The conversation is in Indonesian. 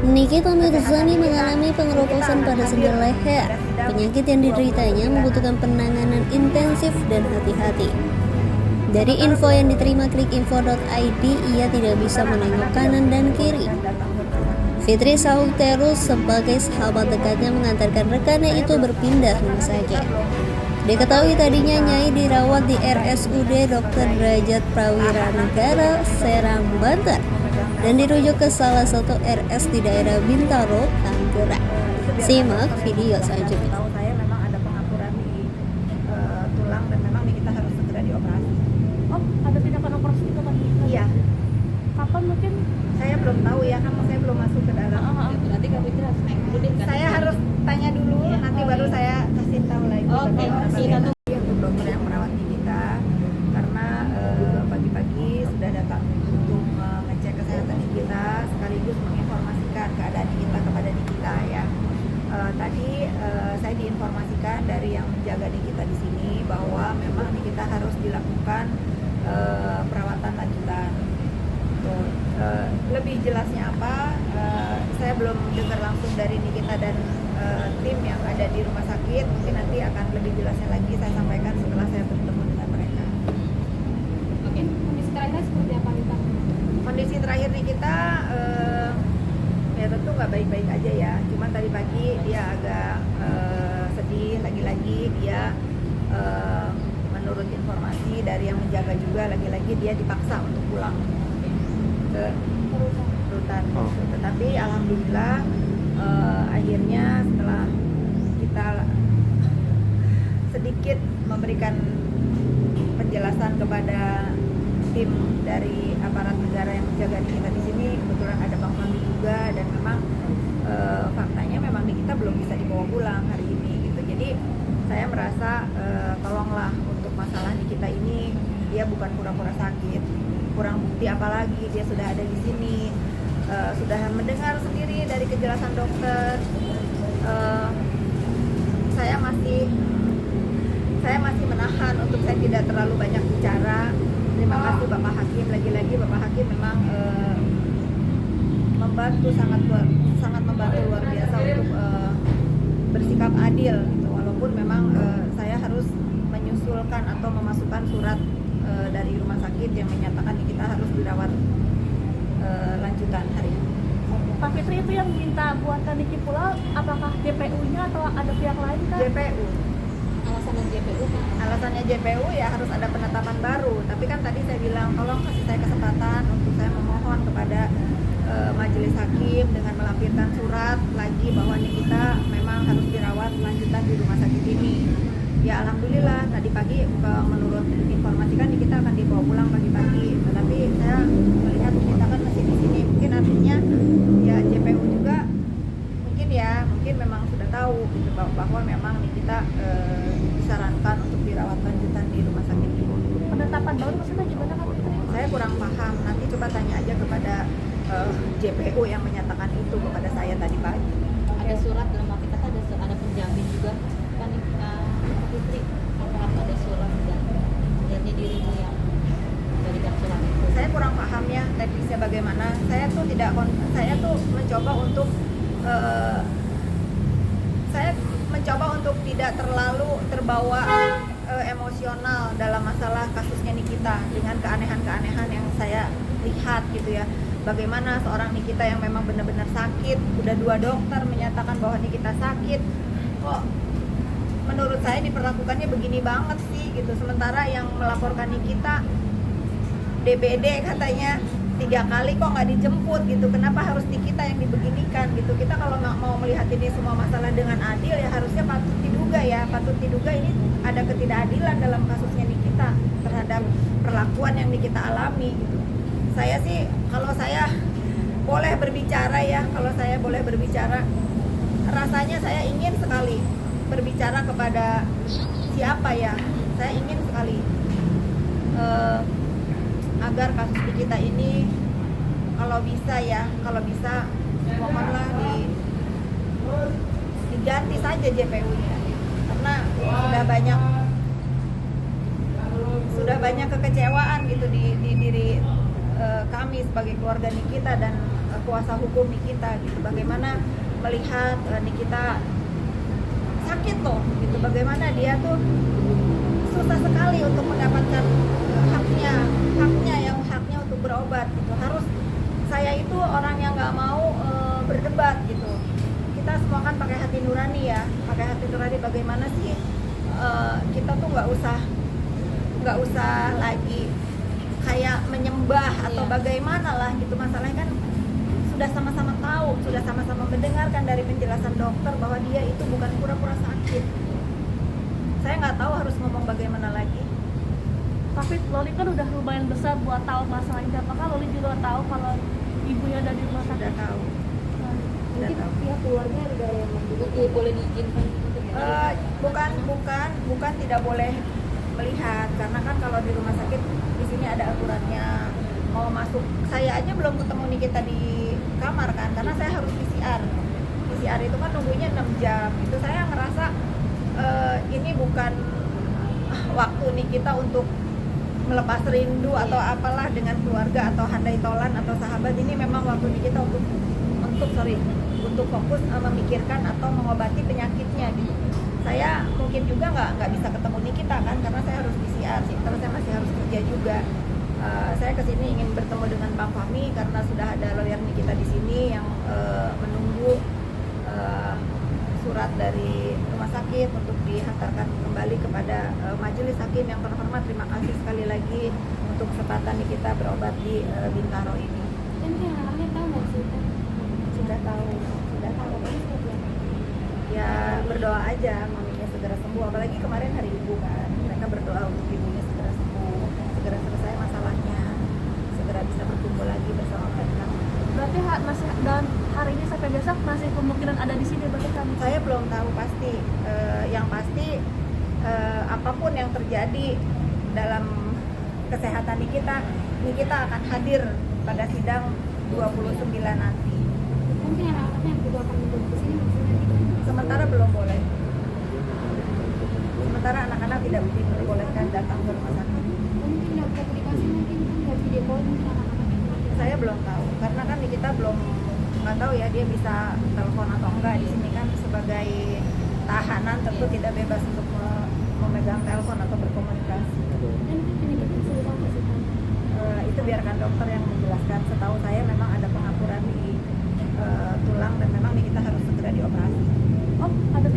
Nikita Mirzani mengalami pengeroposan pada sendi leher. Penyakit yang dideritanya membutuhkan penanganan intensif dan hati-hati. Dari info yang diterima klikinfo.id, ia tidak bisa menengok kanan dan kiri. Fitri Sauterus sebagai sahabat dekatnya mengantarkan rekannya itu berpindah rumah sakit. Diketahui tadinya Nyai dirawat di RSUD Dr. Derajat Prawira Negara, Serang, Banten, dan dirujuk ke salah satu RS di daerah Bintaro, Tanggerang. Simak video selanjutnya. Tahu saya memang ada pengapuran di tulang dan memang kita harus segera dioperasi. Oh, ada tindakan operasi itu kan? Iya, Kapan mungkin? saya belum tahu ya, kan saya belum masuk ke dalam. Berarti kamu itu harus naik dulu deh kan? Saya harus tanya dulu, Iya. nanti baru saya kasih tahu lagi. Oke, silakan. Untuk dokter yang merawat di kita, karena pagi-pagi sudah datang untuk mengecek kesehatan di kita, sekaligus menginformasikan keadaan di kita kepada di kita ya. Tadi saya diinformasikan dari yang menjaga di kita di sini bahwa memang di kita harus dilakukan perawatan lanjutan. Tuh, lebih jelasnya apa? Saya belum dengar langsung dari Nikita dan tim yang ada di rumah sakit. Mungkin nanti akan lebih jelasnya lagi saya sampaikan setelah saya bertemu dengan mereka. Oke, kondisi terakhir seperti apa nih Pak? Kondisi terakhir Nikita ya tentu nggak baik-baik aja ya. Cuman tadi pagi dia agak sedih. Lagi-lagi dia menurut informasi dari yang menjaga juga, lagi-lagi dia dipaksa untuk pulang ke rutan. Tetapi alhamdulillah akhirnya setelah kita sedikit memberikan penjelasan kepada tim dari aparat negara yang menjaga kita di sini, kebetulan ada Bang Fahmi juga, dan memang faktanya memang kita belum bisa dibawa pulang hari ini gitu. Jadi saya merasa tolonglah untuk masalah di kita ini, dia bukan pura-pura sakit, kurang bukti apalagi dia sudah ada di sini, sudah mendengar sendiri dari kejelasan dokter. Saya masih menahan untuk saya tidak terlalu banyak bicara. Terima kasih Bapak Hakim, lagi-lagi Bapak Hakim memang membantu sangat membantu luar biasa untuk bersikap adil gitu. Walaupun memang saya harus menyusulkan atau memasukkan surat dari rumah sakit yang menyatakan kita harus dirawat lanjutan hari ini. Pak Fitri itu yang minta buatkan Niki pula, apakah JPU-nya atau ada pihak lain kan? JPU. Alasan JPU Pak? Alasannya JPU ya harus ada penetapan baru. Tapi kan tadi saya bilang tolong kasih saya kesempatan untuk saya memohon kepada majelis hakim dengan melampirkan surat lagi bahwa Nikita memang harus dirawat lanjutan di rumah sakit ini. Ya alhamdulillah tadi pagi menurut informasi kan Nikita akan dibawa pulang pagi-pagi. Tetapi saya melihat Nikita kan masih di sini. Mungkin artinya ya JPU juga mungkin memang sudah tahu gitu, bahwa memang Nikita disarankan untuk dirawat lanjutan di rumah sakit ini. Penetapan baru maksudnya gimana Pak Fitri? Saya kurang paham, nanti coba tanya aja kepada JPU yang menyatakan itu kepada saya tadi pagi. Ada surat dalam arti kata ada penjamin juga kan Pak Fitri, apakah ada surat dan jati dirimu yang memberikan surat itu? Saya kurang paham ya teknisnya bagaimana. Saya tuh mencoba untuk tidak terlalu terbawa emosional dalam masalah kasusnya Nikita dengan keanehan-keanehan yang saya lihat gitu ya. Bagaimana seorang Nikita yang memang benar-benar sakit, udah 2 dokter menyatakan bahwa Nikita sakit, kok menurut saya diperlakukannya begini banget sih gitu. Sementara yang melaporkan Nikita DBD katanya 3 kali kok nggak dijemput gitu. Kenapa harus Nikita yang dibeginikan gitu? Kita kalau mau melihat ini semua masalah dengan adil ya harusnya patut diduga ini ada ketidakadilan dalam kasusnya Nikita terhadap perlakuan yang Nikita alami gitu. Saya sih kalau saya boleh berbicara rasanya saya ingin sekali berbicara kepada siapa ya. Saya ingin sekali agar kasus Nikita ini kalau bisa mohonlah diganti saja JPU-nya, karena sudah banyak kekecewaan gitu di diri kami sebagai keluarga Nikita dan kuasa hukum Nikita gitu, bagaimana melihat Nikita sakit loh gitu, bagaimana dia tuh susah sekali untuk mendapatkan haknya untuk berobat gitu. Harus, saya itu orang yang nggak mau berdebat gitu. Kita semua kan pakai hati nurani ya, pakai hati nurani. Bagaimana sih kita tuh nggak usah lagi kayak menyembah atau bagaimana lah gitu. Masalahnya kan sudah sama-sama tahu, sudah sama-sama mendengarkan dari penjelasan dokter bahwa dia itu bukan pura-pura sakit. Saya nggak tahu harus ngomong bagaimana lagi. Tapi Loli kan udah lumayan besar buat tahu masalah ini. Apakah Loli juga tahu kalau ibunya ada di rumah sakit? Sudah tahu. Sudah Mungkin tahu. pihak keluarga ada yang juga boleh diizinkan gitu ya? Bukan tidak boleh melihat, karena kan kalau di rumah sakit di sini ada aturannya. Mau masuk, saya aja belum ketemu Nikita di kamar kan, karena saya harus PCR. PCR itu kan nunggunya 6 jam. Itu saya ngerasa ini bukan waktu Nikita untuk melepas rindu atau apalah dengan keluarga atau handai tolan atau sahabat. Ini memang waktu Nikita untuk fokus memikirkan atau mengobati penyakitnya gitu. Saya mungkin juga nggak bisa ketemu Nikita kan, karena saya harus PCR sih, terus saya masih harus kerja juga. Saya kesini ingin bertemu dengan Bang Fahmi karena sudah ada lawyer Nikita di sini yang menunggu surat dari rumah sakit untuk dihantarkan kembali kepada majelis hakim yang terhormat. Terima kasih sekali lagi untuk kesempatan Nikita berobat di Bintaro ini. Dan anaknya tahu nggak sih? Sudah tahu ya, berdoa aja maminya segera sembuh, apalagi kemarin hari ibu kan, mereka berdoa untuk ibunya segera sembuh, segera selesai masalahnya, segera bisa berkumpul lagi bersama mereka. Berarti masih, dan hari ini sampai besok masih kemungkinan ada di sini berarti kan? Saya belum tahu pasti. Yang pasti apapun yang terjadi dalam kesehatan Nikita akan hadir pada sidang 29 nanti. Mungkin anak-anaknya juga akan menunggu ke sini maksudnya gitu. Sementara belum boleh. Sementara anak-anak tidak diperbolehkan datang ke rumah sakit. Mungkin nggak komunikasi, mungkin kan nggak video call mungkin anak-anaknya. Saya belum tahu, karena kan Nikita belum, nggak tahu ya dia bisa telepon atau enggak. Di sini kan sebagai tahanan tentu tidak bebas untuk memegang telepon atau berkomunikasi. Dan itu penyakitnya sudah sampai sih kan? Itu biarkan dokter yang menjelaskan. Setahu saya memang ada pengapuran di tulang dan memang Nikita harus segera dioperasi. Oh, ada